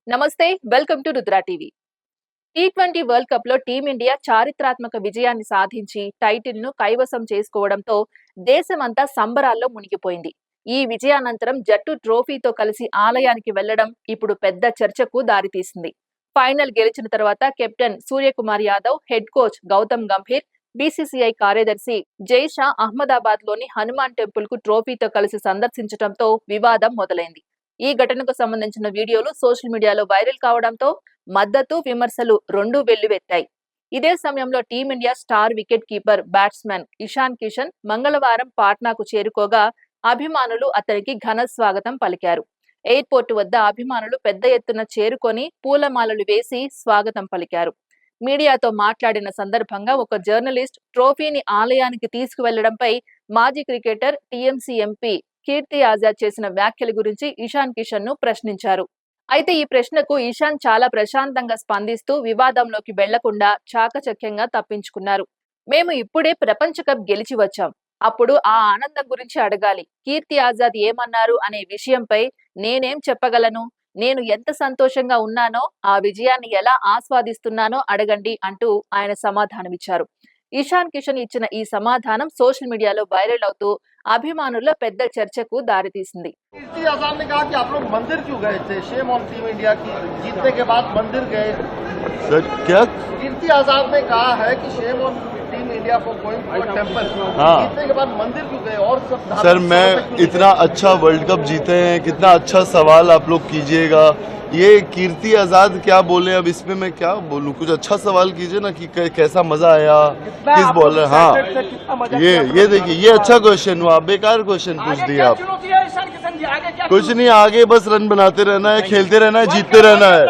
నమస్తే, welcome to Rudra TV. T20 world cup లో team India చారిత్రాత్మక విజయాన్ని సాధించి టైటిల్ ను కైవసం చేసుకోవడంతో దేశమంతా సంబరాల్లో మునిగిపోయింది. ఈ విజయానంతరం జట్టు ట్రోఫీతో కలిసి ఆలయానికి వెళ్లడం ఇప్పుడు పెద్ద చర్చకు దారితీసింది. ఫైనల్ గెలిచిన తర్వాత captain Suryakumar Yadav, head coach Gautam Gambhir, BCCI కార్యదర్శి జైషా అహ్మదాబాద్ లోని హనుమాన్ టెంపుల్ కు ట్రోఫీతో కలిసి సందర్శించడంతో వివాదం మొదలైంది. ఈ ఘటనకు సంబంధించిన వీడియోలు సోషల్ మీడియాలో వైరల్ కావడంతో మద్దతు, విమర్శలు రెండూ వెల్లువెత్తాయి. ఇదే సమయంలో team India star wicket keeper batsman Ishan Kishan మంగళవారం పాట్నాకు చేరుకోగా అభిమానులు అతనికి ఘన స్వాగతం పలికారు. ఎయిర్పోర్టు వద్ద అభిమానులు పెద్ద ఎత్తున చేరుకొని పూలమాలలు వేసి స్వాగతం పలికారు. మీడియాతో మాట్లాడిన సందర్భంగా ఒక జర్నలిస్ట్ ట్రోఫీని ఆలయానికి తీసుకువెళ్లడంపై మాజీ క్రికెటర్, టీఎంసీ ఎంపీ కీర్తి ఆజాద్ చేసిన వ్యాఖ్యల గురించి ఇషాన్ కిషన్ ను ప్రశ్నించారు. అయితే ఈ ప్రశ్నకు ఇషాన్ చాలా ప్రశాంతంగా స్పందిస్తూ వివాదంలోకి వెళ్లకుండా చాకచక్యంగా తప్పించుకున్నారు. మేము ఇప్పుడే ప్రపంచ కప్ గెలిచి వచ్చాం. అప్పుడు ఆ ఆనందం గురించి అడగాలి. కీర్తి ఆజాద్ ఏమన్నారు అనే విషయంపై నేనేం చెప్పగలను? నేను ఎంత సంతోషంగా ఉన్నానో, ఆ విజయాన్ని ఎలా ఆస్వాదిస్తున్నానో అడగండి అంటూ ఆయన సమాధానమిచ్చారు. ఇషాన్ కిషన్ ఇచ్చిన ఈ సమాధానం సోషల్ మీడియాలో వైరల్ అవుతూ అభిమానుల పెద్ద చర్చకు దారితీసింది. कीर्ति आजाद ने कहा कि आप लोग मंदिर क्यों गए थे? शेम ऑन टीम इंडिया की जीतने के बाद मंदिर गए। सर क्या? कीर्ति आजाद ने कहा है कि shame on team India for going to temple. हाँ। जीतने के बाद मंदिर क्यों गए? और सब सर मैं इतना अच्छा वर्ल्ड कप जीते हैं, कितना अच्छा सवाल आप लोग कीजिएगा। ये कीर्ति आजाद क्या बोले, अब इसमें मैं क्या बोलूं? कुछ अच्छा सवाल कीजिए ना कि कैसा मजा आया, किस बॉलर। हाँ ये देखिए, ये अच्छा क्वेश्चन हुआ, बेकार क्वेश्चन पूछ दिया आप। कुछ नहीं, आगे बस रन बनाते रहना है, खेलते रहना है, जीतते रहना है।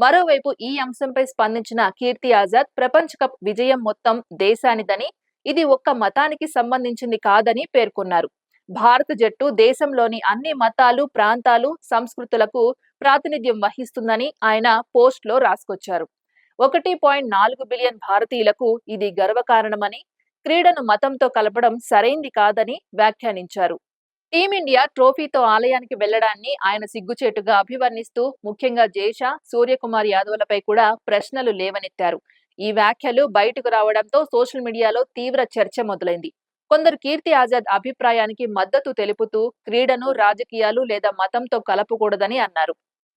మరోవైపు ఈ అంశంపై స్పందించిన కీర్తి ఆజాద్ ప్రపంచ కప్ విజయం మొత్తం దేశానిదని, ఇది ఒక్క మతానికి సంబంధించింది కాదని పేర్కొన్నారు. భారత జట్టు దేశంలోని అన్ని మతాలు, ప్రాంతాలు, సంస్కృతులకు ప్రాతినిధ్యం వహిస్తుందని ఆయన పోస్ట్ లో రాసుకొచ్చారు. 1.4 బిలియన్ భారతీయులకు ఇది గర్వకారణమని, క్రీడను మతంతో కలపడం సరైంది కాదని వ్యాఖ్యానించారు. టీమిండియా ట్రోఫీతో ఆలయానికి వెళ్లడాన్ని ఆయన సిగ్గుచేటుగా అభివర్ణిస్తూ ముఖ్యంగా జైషా, సూర్యకుమార్ యాదవ్లపై కూడా ప్రశ్నలు లేవనెత్తారు. ఈ వ్యాఖ్యలు బయటకు రావడంతో సోషల్ మీడియాలో తీవ్ర చర్చ మొదలైంది. కొందరు కీర్తి ఆజాద్ అభిప్రాయానికి మద్దతు తెలుపుతూ క్రీడను రాజకీయాలు లేదా మతంతో కలపకూడదని అన్నారు.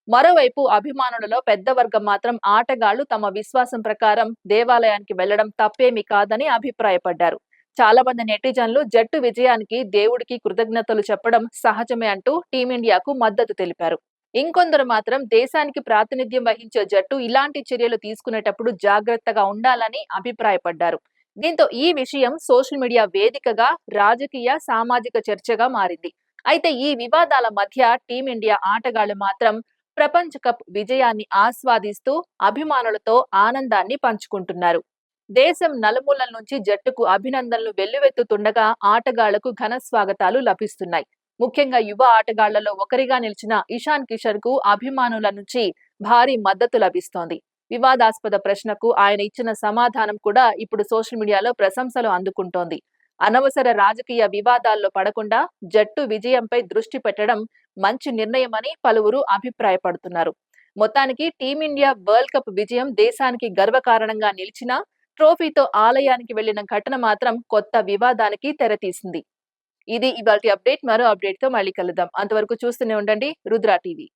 మరోవైపు అభిమానులలో పెద్ద వర్గం మాత్రం ఆటగాళ్లు తమ విశ్వాసం ప్రకారం దేవాలయానికి వెళ్లడం తప్పేమీ కాదని అభిప్రాయపడ్డారు. చాలా మంది నెటిజన్లు జట్టు విజయానికి దేవుడికి కృతజ్ఞతలు చెప్పడం సహజమే అంటూ టీమిండియాకు మద్దతు తెలిపారు. ఇంకొందరు మాత్రం దేశానికి ప్రాతినిధ్యం వహించే జట్టు ఇలాంటి చర్యలు తీసుకునేటప్పుడు జాగ్రత్తగా ఉండాలని అభిప్రాయపడ్డారు. దీంతో ఈ విషయం సోషల్ మీడియా వేదికగా రాజకీయ, సామాజిక చర్చగా మారింది. అయితే ఈ వివాదాల మధ్య టీమిండియా ఆటగాళ్లు మాత్రం ప్రపంచ కప్ విజయాన్ని ఆస్వాదిస్తూ అభిమానులతో ఆనందాన్ని పంచుకుంటున్నారు. దేశం నలుమూలల నుంచి జట్టుకు అభినందనలు వెల్లువెత్తుతుండగా ఆటగాళ్లకు ఘన స్వాగతాలు లభిస్తున్నాయి. ముఖ్యంగా యువ ఆటగాళ్లలో ఒకరిగా నిలిచిన ఇషాన్ కిషన్ కు అభిమానుల నుంచి భారీ మద్దతు లభిస్తోంది. వివాదాస్పద ప్రశ్నకు ఆయన ఇచ్చిన సమాధానం కూడా ఇప్పుడు సోషల్ మీడియాలో ప్రశంసలు అందుకుంటోంది. అనవసర రాజకీయ వివాదాల్లో పడకుండా జట్టు విజయంపై దృష్టి పెట్టడం మంచి నిర్ణయమని పలువురు అభిప్రాయపడుతున్నారు. మొత్తానికి టీమిండియా వరల్డ్ కప్ విజయం దేశానికి గర్వకారణంగా నిలిచినా ట్రోఫీతో ఆలయానికి వెళ్లిన ఘటన మాత్రం కొత్త వివాదానికి తెరతీసింది. ఇది ఇవాల్టి అప్డేట్. మరో అప్డేట్ తో మళ్ళీ కలుద్దాం. అంతవరకు చూస్తూనే ఉండండి రుద్రా టీవీ.